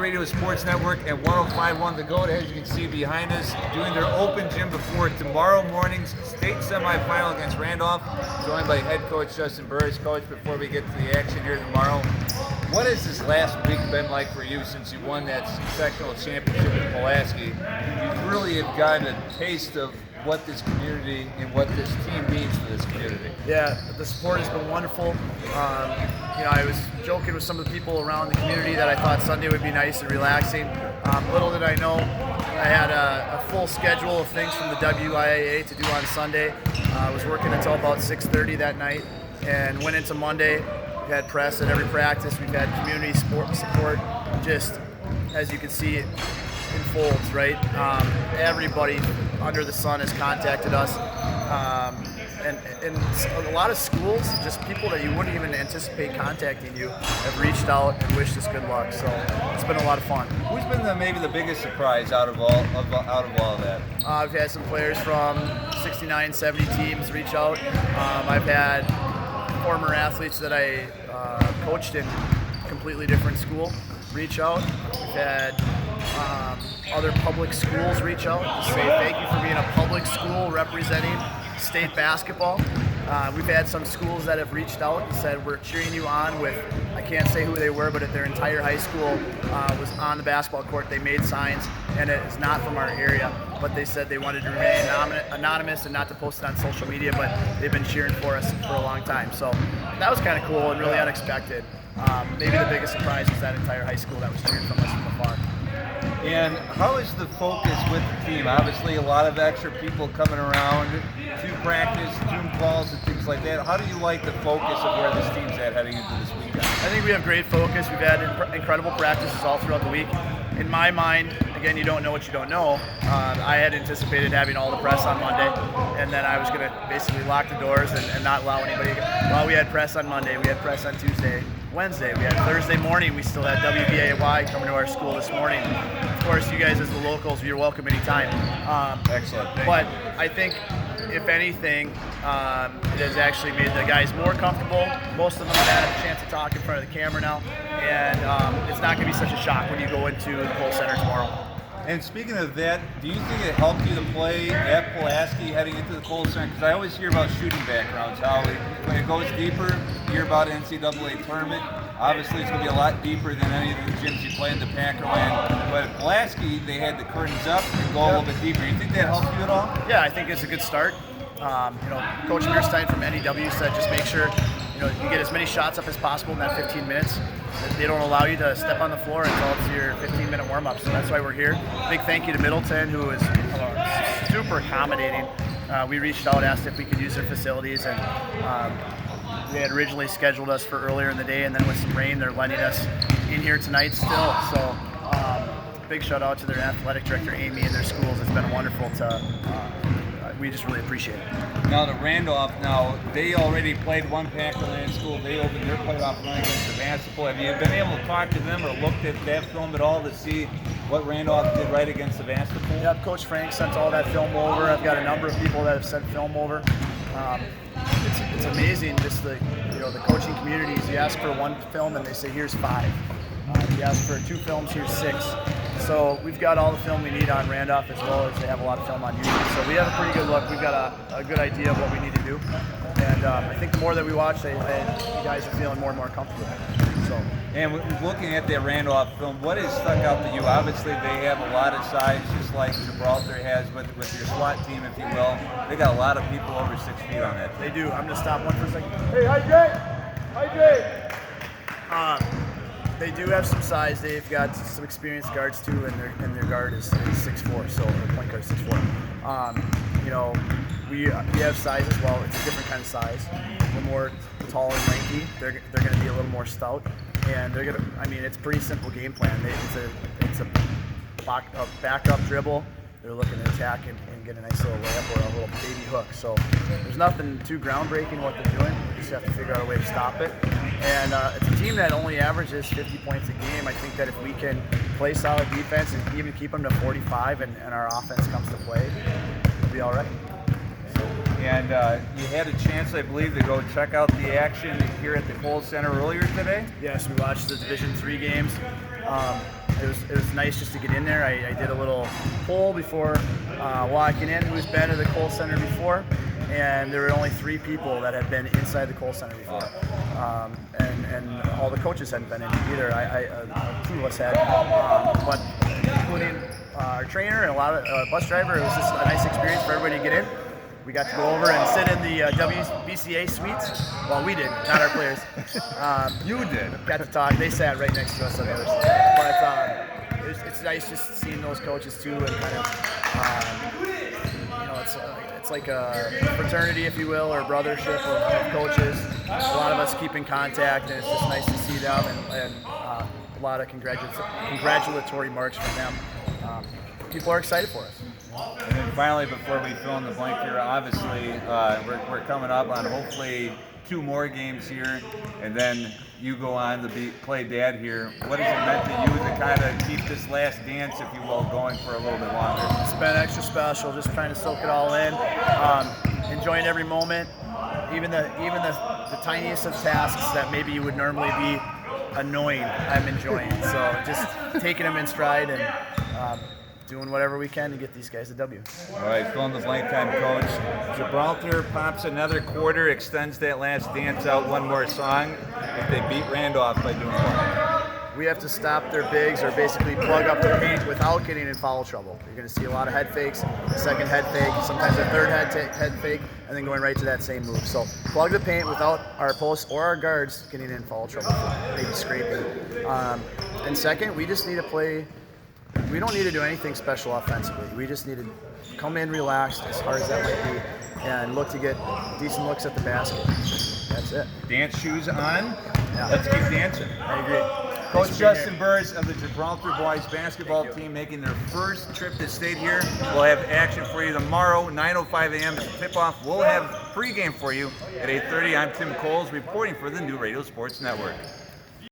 Radio Sports Network and 105.1 The Goat, as you can see behind us, doing their open gym before tomorrow morning's state semifinal against Randolph, joined by head coach Justin Burress. Coach, before we get to the action here tomorrow, what has this last week been like for you since you won that sectional championship in Pulaski? You really have gotten a taste of what this community and what this team means for this community. Yeah, the support has been wonderful. I was joking with some of the people around the community that I thought Sunday would be nice and relaxing. Little did I know, I had a full schedule of things from the WIAA to do on Sunday. I was working until about 6:30 that night and went into Monday. We've had press at every practice. We've had community support. Just as you can see, it unfolds, right? Everybody under the sun has contacted us. And a lot of schools, just people that you wouldn't even anticipate contacting you, have reached out and wished us good luck. So it's been a lot of fun. Who's been maybe the biggest surprise out of all of that? I've had some players from 69, 70 teams reach out. I've had former athletes that I coached in a completely different school reach out. We've had other public schools reach out to say thank you for being a public school representing state basketball. We've had some schools that have reached out and said we're cheering you on with, I can't say who they were, but their entire high school was on the basketball court. They made signs, and it is not from our area, but they said they wanted to remain anonymous and not to post it on social media, but they've been cheering for us for a long time. So that was kind of cool and really unexpected. Maybe the biggest surprise was that entire high school that was cheering from us from afar. And how is the focus with the team? Obviously, a lot of extra people coming around to practice, Zoom calls, and things like that. How do you like the focus of where this team's at heading into this weekend? I think we have great focus. We've had incredible practices all throughout the week. In my mind, again, you don't know what you don't know. I had anticipated having all the press on Monday, and then I was going to basically lock the doors and not allow anybody. Well, we had press on Monday, we had press on Tuesday, Wednesday, we had Thursday morning. We still had WBAY coming to our school this morning. Of course, you guys as the locals, you're welcome anytime. Excellent. But I think, if anything, it has actually made the guys more comfortable. Most of them have had a chance to talk in front of the camera now, and it's not going to be such a shock when you go into the Kohl Center tomorrow. And speaking of that, do you think it helped you to play at Pulaski heading into the Kohl Center? Because I always hear about shooting backgrounds, how when it goes deeper, you hear about NCAA tournament. Obviously, it's going to be a lot deeper than any of the gyms you play in the Packerland. But at Pulaski, they had the curtains up and go a little bit deeper. You think that helped you at all? Yeah, I think it's a good start. Coach Mearstein from NEW said just make sure you get as many shots up as possible in that 15 minutes. They don't allow you to step on the floor until it's your 15-minute warm-up, so that's why we're here. Big thank you to Middleton, who is super accommodating. We reached out, asked if we could use their facilities, and they had originally scheduled us for earlier in the day, and then with some rain, they're letting us in here tonight still. So big shout out to their athletic director, Amy, and their schools. It's been wonderful we just really appreciate it. Now the Randolph, they already played one Packerland school. They opened their playoff run against Sevastopol. Have you been able to talk to them or looked at that film at all to see what Randolph did right against Sevastopol? Yep, Coach Frank sent all that film over. I've got a number of people that have sent film over. It's amazing, just the coaching communities. You ask for one film and they say here's 5. You ask for 2 films, here's 6. So we've got all the film we need on Randolph, as well as they have a lot of film on YouTube. So we have a pretty good look. We've got a good idea of what we need to do. And I think the more that we watch, the guys are feeling more and more comfortable. So. And looking at that Randolph film, what has stuck out to you? Obviously, they have a lot of size, just like Gibraltar has with your SWAT team, if you will. They got a lot of people over 6 feet on that team. They do. I'm going to stop one for a second. Hey, hi, Jay. They do have some size. They've got some experienced guards too, and their guard is 6'4", so their point guard is 6'4". We have size as well. It's a different kind of size. They're more tall and lanky. They're going to be a little more stout, and they're going to. I mean, it's a pretty simple game plan. It's a back-up dribble. They're looking to attack and get a nice little layup or a little baby hook. So there's nothing too groundbreaking what they're doing. We just have to figure out a way to stop it. And it's a team that only averages 50 points a game. I think that if we can play solid defense and even keep them to 45 and our offense comes to play, we'll be all right. And you had a chance, I believe, to go check out the action here at the Kohl Center earlier today? Yes, we watched the Division III games. it was nice just to get in there. I did a little poll before walking in, who's been to the Kohl Center before, and there were only 3 people that had been inside the Kohl Center before, and all the coaches hadn't been in either. 2 of us had, but including our trainer and a lot of bus driver. It was just a nice experience for everybody to get in. We got to go over and sit in the WBCA suites. Well, we did, not our players. You did. Got to talk. They sat right next to us on the other side. But it's nice just seeing those coaches too, and kind of, it's like a fraternity, if you will, or brothership of coaches. A lot of us keep in contact, and it's just nice to see them, and a lot of congratulatory marks from them. People are excited for us. And then finally, before we fill in the blank here, obviously we're coming up on hopefully 2 more games here, and then you go on to play dad here. What has it meant to you to kind of keep this last dance, if you will, going for a little bit longer? It's been extra special, just trying to soak it all in, enjoying every moment, even the tiniest of tasks that maybe you would normally be annoying, I'm enjoying. So just taking them in stride and doing whatever we can to get these guys a W. All right, fill in the blank time, Coach. Gibraltar pops another quarter, extends that last dance out one more song. If they beat Randolph by doing what? We have to stop their bigs, or basically plug up their paint without getting in foul trouble. You're going to see a lot of head fakes, a second head fake, sometimes a third head fake, and then going right to that same move. So plug the paint without our posts or our guards getting in foul trouble, maybe scraping. And second, we just need to play. We don't need to do anything special offensively. We just need to come in relaxed, as hard as that might be, and look to get decent looks at the basket. That's it. Dance shoes on. Yeah. Let's keep dancing. I agree. Coach Justin Burress of the Gibraltar boys basketball team making their first trip to state here. We'll have action for you tomorrow, 9:05 a.m. tip-off. We'll have pregame for you at 8:30. I'm Tim Coles reporting for the New Radio Sports Network.